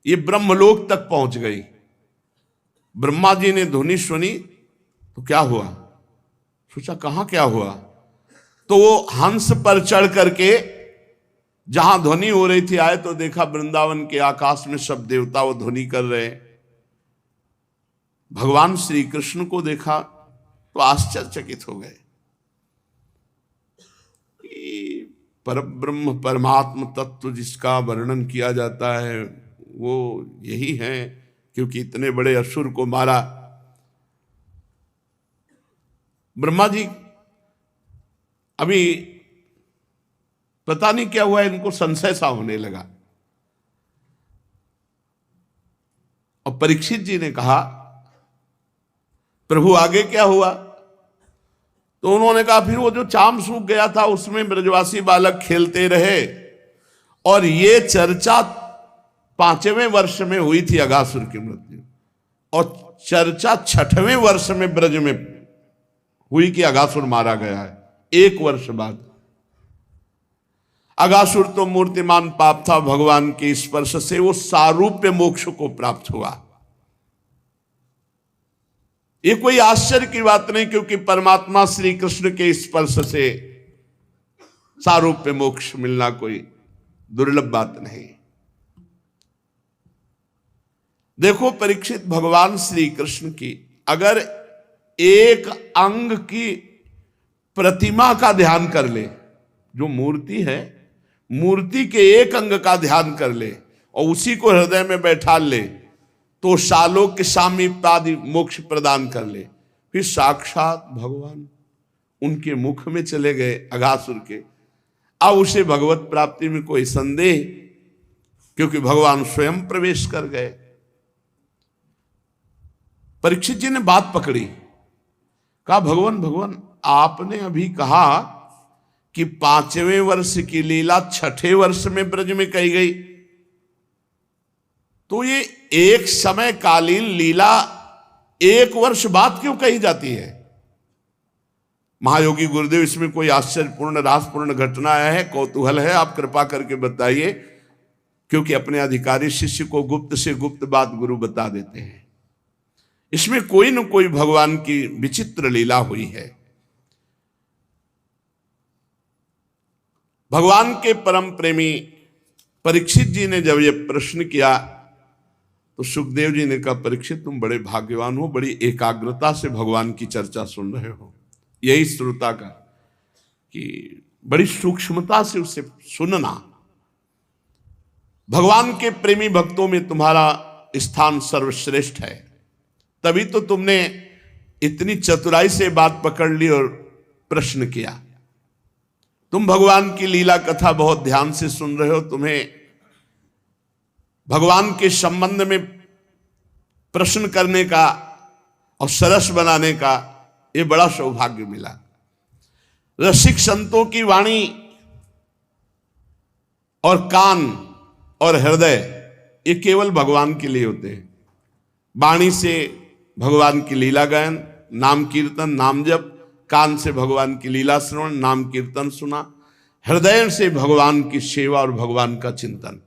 ये ब्रह्मलोक तक पहुंच गई। ब्रह्मा जी ने ध्वनि सुनी तो क्या हुआ, सोचा कहां क्या हुआ, तो वो हंस पर चढ़ करके जहां ध्वनि हो रही थी आए, तो देखा वृंदावन के आकाश में सब देवता वो ध्वनि कर रहे। भगवान श्री कृष्ण को देखा तो आश्चर्यचकित हो गए। परब्रह्म परमात्म तत्व जिसका वर्णन किया जाता है वो यही है, क्योंकि इतने बड़े असुर को मारा। ब्रह्मा जी अभी पता नहीं क्या हुआ, इनको संशय सा होने लगा, और परीक्षित जी ने कहा प्रभु आगे क्या हुआ, तो उन्होंने कहा फिर वो जो चाम सूख गया था उसमें ब्रजवासी बालक खेलते रहे, और ये चर्चा 5वें वर्ष में हुई थी अघासुर की मृत्यु, और चर्चा 6वें वर्ष में ब्रज में हुई कि अघासुर मारा गया है। 1 वर्ष बाद अघासुर तो मूर्तिमान पाप था, भगवान के स्पर्श से वो सारूप्य मोक्ष को प्राप्त हुआ। ये कोई आश्चर्य की बात नहीं, क्योंकि परमात्मा श्री कृष्ण के स्पर्श से सारूप्य मोक्ष मिलना कोई दुर्लभ बात नहीं। देखो परीक्षित, भगवान श्री कृष्ण की अगर एक अंग की प्रतिमा का ध्यान कर ले, जो मूर्ति है मूर्ति के एक अंग का ध्यान कर ले और उसी को हृदय में बैठा ले तो शालोक के सामीप्यादि मोक्ष प्रदान कर ले। फिर साक्षात भगवान उनके मुख में चले गए अघासुर के। अब उसे भगवत प्राप्ति में कोई संदेह, क्योंकि भगवान स्वयं प्रवेश कर गए। परीक्षित जी ने बात पकड़ी, कहा भगवान भगवान आपने अभी कहा कि 5वें वर्ष की लीला 6ठे वर्ष में ब्रज में कही गई, तो ये एक समय कालीन लीला 1 वर्ष बाद क्यों कही जाती है? महायोगी गुरुदेव, इसमें कोई आश्चर्यपूर्ण रासपूर्ण घटना है, कौतूहल है, आप कृपा करके बताइए, क्योंकि अपने अधिकारी शिष्य को गुप्त से गुप्त बात गुरु बता देते हैं। इसमें कोई न कोई भगवान की विचित्र लीला हुई है। भगवान के परम प्रेमी परीक्षित जी ने जब ये प्रश्न किया तो सुखदेव जी ने कहा, परीक्षित तुम बड़े भाग्यवान हो, बड़ी एकाग्रता से भगवान की चर्चा सुन रहे हो। यही श्रोता का कि बड़ी सूक्ष्मता से उसे सुनना। भगवान के प्रेमी भक्तों में तुम्हारा स्थान सर्वश्रेष्ठ है, तभी तो तुमने इतनी चतुराई से बात पकड़ ली और प्रश्न किया। तुम भगवान की लीला कथा बहुत ध्यान से सुन रहे हो, तुम्हें भगवान के संबंध में प्रश्न करने का और सरस बनाने का ये बड़ा सौभाग्य मिला। रसिक संतों की वाणी और कान और हृदय ये केवल भगवान के लिए होते हैं। वाणी से भगवान की लीला गायन, नाम कीर्तन, नाम जप, कान से भगवान की लीला श्रवण, नाम कीर्तन सुना, हृदय से भगवान की सेवा और भगवान का चिंतन।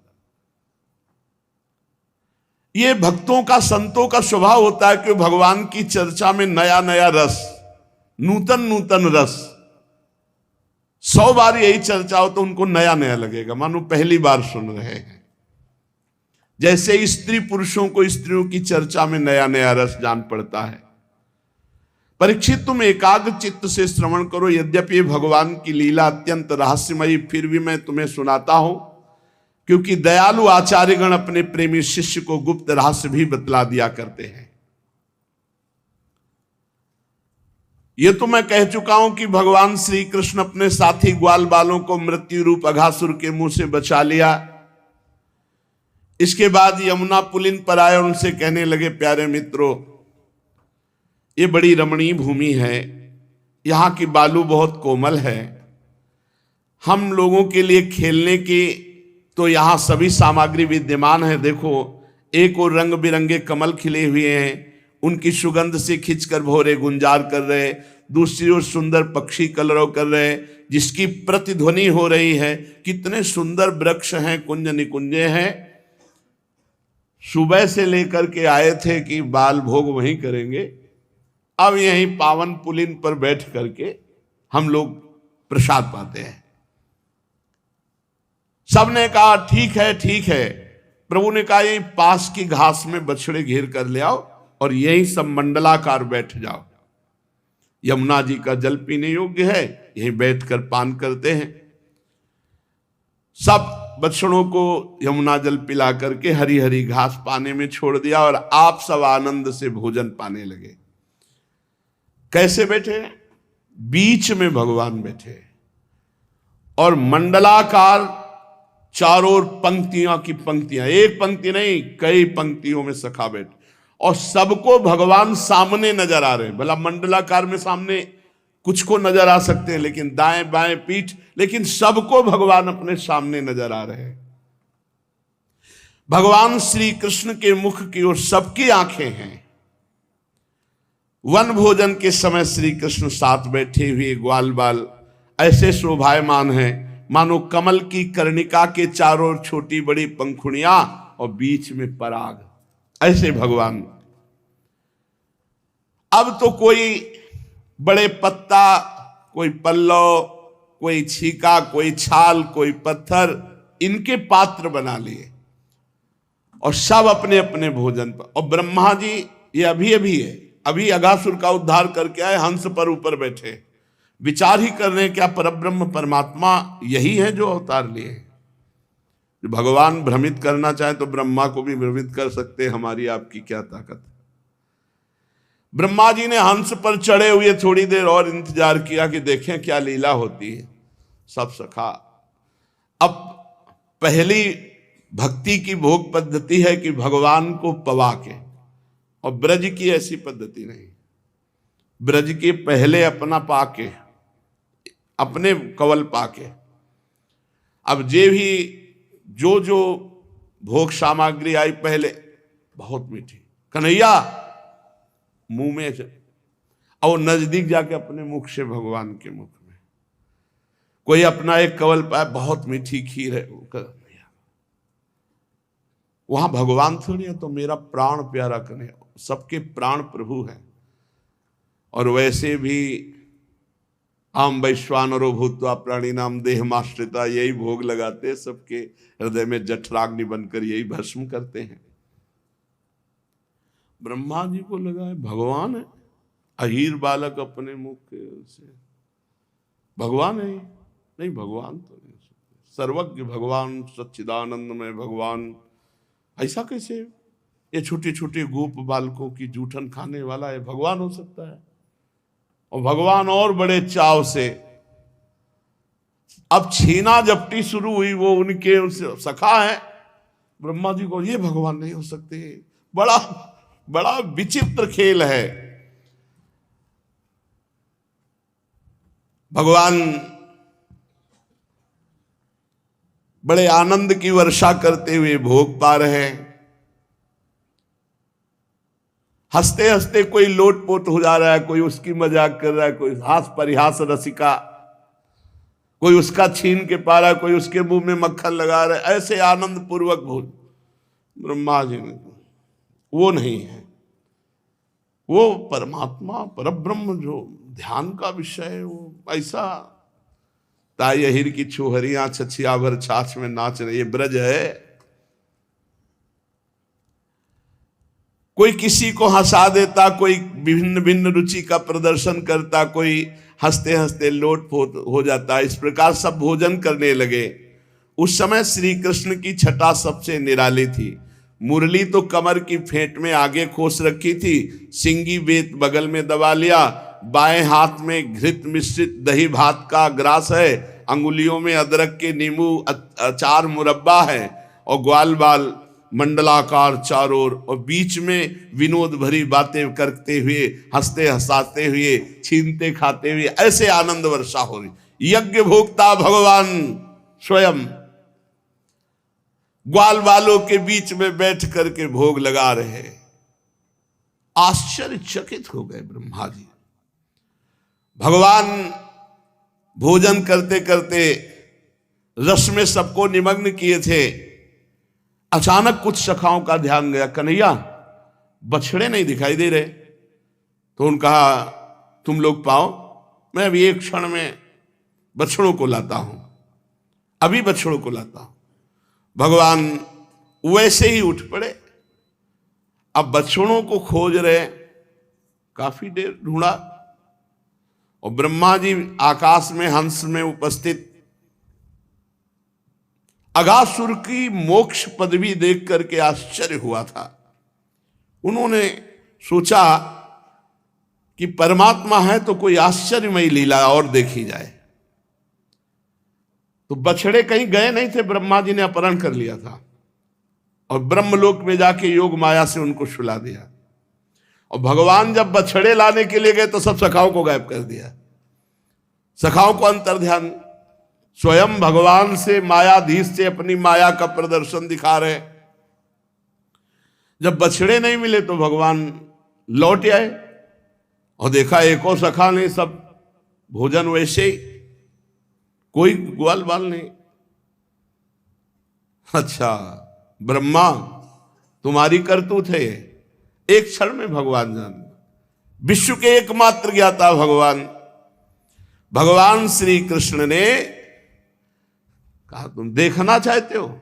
ये भक्तों का, संतों का स्वभाव होता है कि भगवान की चर्चा में नया नया रस, नूतन नूतन रस। 100 बार यही चर्चा हो तो उनको नया नया लगेगा, मानो पहली बार सुन रहे हैं। जैसे स्त्री पुरुषों को स्त्रियों की चर्चा में नया नया रस जान पड़ता है। परीक्षित तुम एकाग्र चित्त से श्रवण करो। यद्यपि भगवान की लीला अत्यंत रहस्यमयी, फिर भी मैं तुम्हें सुनाता हूं, क्योंकि दयालु आचार्यगण अपने प्रेमी शिष्य को गुप्त रहस्य भी बतला दिया करते हैं। यह तो मैं कह चुका हूं कि भगवान श्री कृष्ण अपने साथी ग्वाल बालों को मृत्यु रूप अघासुर के मुंह से बचा लिया। इसके बाद यमुना पुलिन पर आए और उनसे कहने लगे, प्यारे मित्रों, ये बड़ी रमणीय भूमि है, यहाँ की बालू बहुत कोमल है, हम लोगों के लिए खेलने की तो यहाँ सभी सामग्री विद्यमान है। देखो, एक और रंग बिरंगे कमल खिले हुए हैं, उनकी सुगंध से खिंचकर भौरे गुंजार कर रहे, दूसरी ओर सुंदर पक्षी कलरव कर रहे जिसकी प्रतिध्वनि हो रही है। कितने सुंदर वृक्ष हैं, कुंज निकुंजे हैं। सुबह से लेकर के आए थे कि बाल भोग वहीं करेंगे, अब यहीं पावन पुलिन पर बैठ करके हम लोग प्रसाद पाते हैं। सबने कहा ठीक है ठीक है। प्रभु ने कहा, यही पास की घास में बछड़े घेर कर ले आओ और यही सब मंडलाकार बैठ जाओ। यमुना जी का जल पीने योग्य है, यहीं बैठकर पान करते हैं। सब बछड़ों को यमुना जल पिला करके हरी हरी घास पाने में छोड़ दिया और आप सब आनंद से भोजन पाने लगे। कैसे बैठे? बीच में भगवान बैठे और मंडलाकार चारों ओर पंक्तियां की पंक्तियां, एक पंक्ति नहीं कई पंक्तियों में सखा बैठे और सबको भगवान सामने नजर आ रहे हैं। भला मंडलाकार में सामने कुछ को नजर आ सकते हैं, लेकिन दाएं बाएं पीठ, लेकिन सबको भगवान अपने सामने नजर आ रहे हैं। भगवान श्री कृष्ण के मुख की ओर सबकी आंखें हैं। वन भोजन के समय श्री कृष्ण साथ बैठे हुए ग्वाल बाल ऐसे शोभायमान हैं मानो कमल की कर्णिका के चारों ओर छोटी बड़ी पंखुड़ियां और बीच में पराग, ऐसे भगवान। अब तो कोई बड़े पत्ता, कोई पल्लव, कोई छीका, कोई छाल, कोई पत्थर, इनके पात्र बना लिए और सब अपने अपने भोजन पर। और ब्रह्मा जी ये अभी है, अभी अघासुर का उद्धार करके आए, हंस पर ऊपर बैठे। विचार ही कर रहे हैं क्या परब्रह्म परमात्मा यही है जो अवतार लिए हैं। जो भगवान भ्रमित करना चाहे तो ब्रह्मा को भी भ्रमित कर सकते हैं, हमारी आपकी क्या ताकत है। ब्रह्मा जी ने हंस पर चढ़े हुए थोड़ी देर और इंतजार किया कि देखें क्या लीला होती है। सब सखा, अब पहली भक्ति की भोग पद्धति है कि भगवान को पवा के, और ब्रज की ऐसी पद्धति नहीं। ब्रज के पहले अपना पाके, अपने कवल पाके, अब जे भी जो जो भोग सामग्री आई पहले बहुत मीठी, कन्हैया मुंह में से, और नजदीक जाके अपने मुख से भगवान के मुख में, कोई अपना एक कवल पाए, बहुत मीठी खीर है, वहां भगवान थोड़ी है, तो मेरा प्राण प्यारा कन्हैया, सबके प्राण प्रभु है। और वैसे भी आम वैश्वानरो भूत्वा प्राणी नाम देहमाश्रिता, यही भोग लगाते, सबके हृदय में जठराग्नि बनकर यही भस्म करते हैं। ब्रह्मा जी को लगा है भगवान है, अहीर बालक अपने मुख से भगवान है। नहीं, भगवान तो नहीं, सर्वज्ञ भगवान, सच्चिदानंद में भगवान, ऐसा कैसे ये छोटे छोटे गोप बालकों की जूठन खाने वाला है भगवान हो सकता है। और भगवान और बड़े चाव से, अब छीना झपटी शुरू हुई, वो उनके उनसे सखा है। ब्रह्मा जी को ये भगवान नहीं हो सकते, बड़ा बड़ा विचित्र खेल है। भगवान बड़े आनंद की वर्षा करते हुए भोग पा रहे हैं। हंसते हंसते कोई लोटपोट हो जा रहा है, कोई उसकी मजाक कर रहा है, कोई हास परिहास रसिका, कोई उसका छीन के पा रहा है, कोई उसके मुंह में मक्खन लगा रहा है, ऐसे आनंद पूर्वक भोग। ब्रह्मा जी ने, वो नहीं है, वो परमात्मा परब्रह्म जो ध्यान का विषय है, वो ऐसा ताई अहिर की छोहरियां छछिया भर छाछ में नाच रहे, ये ब्रज है। कोई किसी को हंसा देता, कोई विभिन्न भिन्न रुचि का प्रदर्शन करता, कोई हंसते हंसते लोटपोट हो जाता। इस प्रकार सब भोजन करने लगे। उस समय श्री कृष्ण की छटा सबसे निराली थी। मुरली तो कमर की फेंट में आगे खोस रखी थी, सिंगी बेत बगल में दबा लिया, बाएं हाथ में घृत मिश्रित दही भात का ग्रास है, अंगुलियों में अदरक के नींबू अचार मुरब्बा है, और ग्वाल बाल मंडलाकार चारों ओर, और बीच में विनोद भरी बातें करते हुए, हंसते हंसाते हुए, छीनते खाते हुए, ऐसे आनंद वर्षा हो रही। यज्ञ भोक्ता भगवान स्वयं ग्वाल बालों के बीच में बैठ करके भोग लगा रहे। आश्चर्यचकित हो गए ब्रह्मा जी। भगवान भोजन करते करते रस में सबको निमग्न किए थे। अचानक कुछ सखाओं का ध्यान गया, कन्हैया बछड़े नहीं दिखाई दे रहे। तो उन्होंने कहा तुम लोग पाओ, मैं अभी एक क्षण में बछड़ों को लाता हूं, अभी बछड़ों को लाता हूं। भगवान वैसे ही उठ पड़े। अब बछड़ों को खोज रहे, काफी देर ढूंढा, और ब्रह्मा जी आकाश में हंस में उपस्थित अगासुर की मोक्ष पदवी देख करके आश्चर्य हुआ था। उन्होंने सोचा कि परमात्मा है तो कोई आश्चर्यमयी लीला और देखी जाए। तो बछड़े कहीं गए नहीं थे, ब्रह्मा जी ने अपहरण कर लिया था, और ब्रह्मलोक में जाके योग माया से उनको सुला दिया। और भगवान जब बछड़े लाने के लिए गए तो सब सखाओं को गायब कर दिया। सखाओं को अंतर्ध्यान, स्वयं भगवान से मायाधीश से अपनी माया का प्रदर्शन दिखा रहे। जब बछड़े नहीं मिले तो भगवान लौट आए और देखा एको सखा नहीं, सब भोजन वैसे ही, कोई ग्वाल बाल नहीं। अच्छा ब्रह्मा तुम्हारी करतूत है। एक क्षण में भगवान जान, विश्व के एकमात्र ज्ञाता भगवान श्री कृष्ण ने कहा तुम देखना चाहते हो?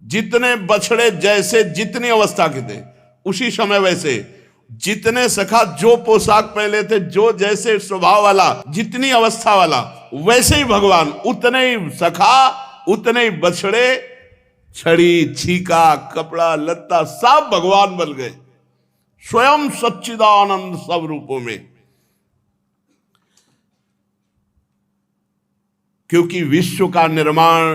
जितने बछड़े जैसे जितनी अवस्था के थे उसी समय वैसे जितने सखा जो पोशाक पहले थे, जो जैसे स्वभाव वाला, जितनी अवस्था वाला, वैसे ही भगवान, उतने ही सखा, उतने ही बछड़े, छड़ी छीका कपड़ा लत्ता सब भगवान बन गए, स्वयं सच्चिदानंद सब रूपों में। क्योंकि विश्व का निर्माण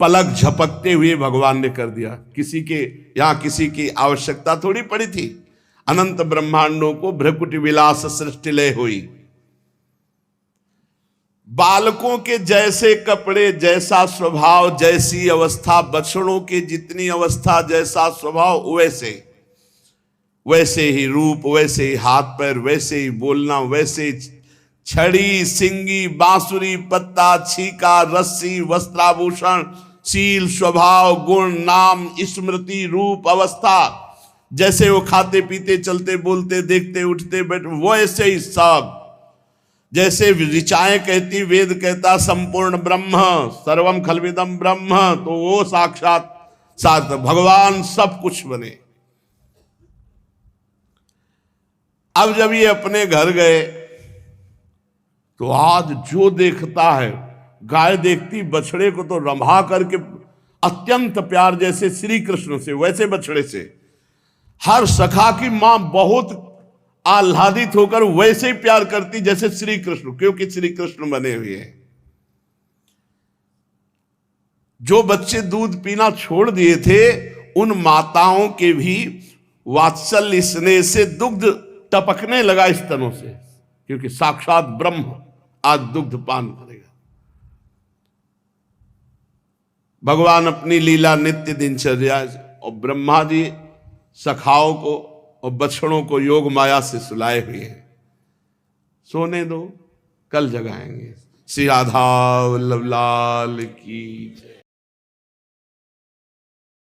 पलक झपकते हुए भगवान ने कर दिया। किसी के यहां किसी की आवश्यकता थोड़ी पड़ी थी। अनंत ब्रह्मांडों को भ्रकुटी विलास सृष्टि लय हुई। बालकों के जैसे कपड़े, जैसा स्वभाव, जैसी अवस्था, बछड़ों के जितनी अवस्था, जैसा स्वभाव, वैसे ही रूप, वैसे ही हाथ पैर, वैसे ही बोलना, वैसे ही छड़ी सिंगी बांसुरी पत्ता छीका रस्सी वस्त्राभूषण शील स्वभाव गुण नाम स्मृति रूप अवस्था, जैसे वो खाते पीते चलते बोलते देखते उठते बैठते, वैसे ही सब। जैसे ऋचाएं कहती, वेद कहता संपूर्ण ब्रह्म सर्वम खलविदम ब्रह्म, तो वो साक्षात भगवान सब कुछ बने। अब जब ये अपने घर गए तो आज जो देखता है, गाय देखती बछड़े को तो रंभा करके अत्यंत प्यार, जैसे श्री कृष्ण से वैसे बछड़े से। हर सखा की मां बहुत आह्लादित होकर वैसे ही प्यार करती जैसे श्री कृष्ण, क्योंकि श्री कृष्ण बने हुए हैं। जो बच्चे दूध पीना छोड़ दिए थे, उन माताओं के भी वात्सल्य स्नेह से दुग्ध टपकने लगा स्तनों से, क्योंकि साक्षात ब्रह्म आज दुग्ध पान करेगा। भगवान अपनी लीला नित्य दिनचर्या, और ब्रह्मा जी सखाओं को और बछड़ों को योग माया से सुलाए हुए हैं। सोने दो, कल जगाएंगे। श्री राधा वल्लभ लाल की जय।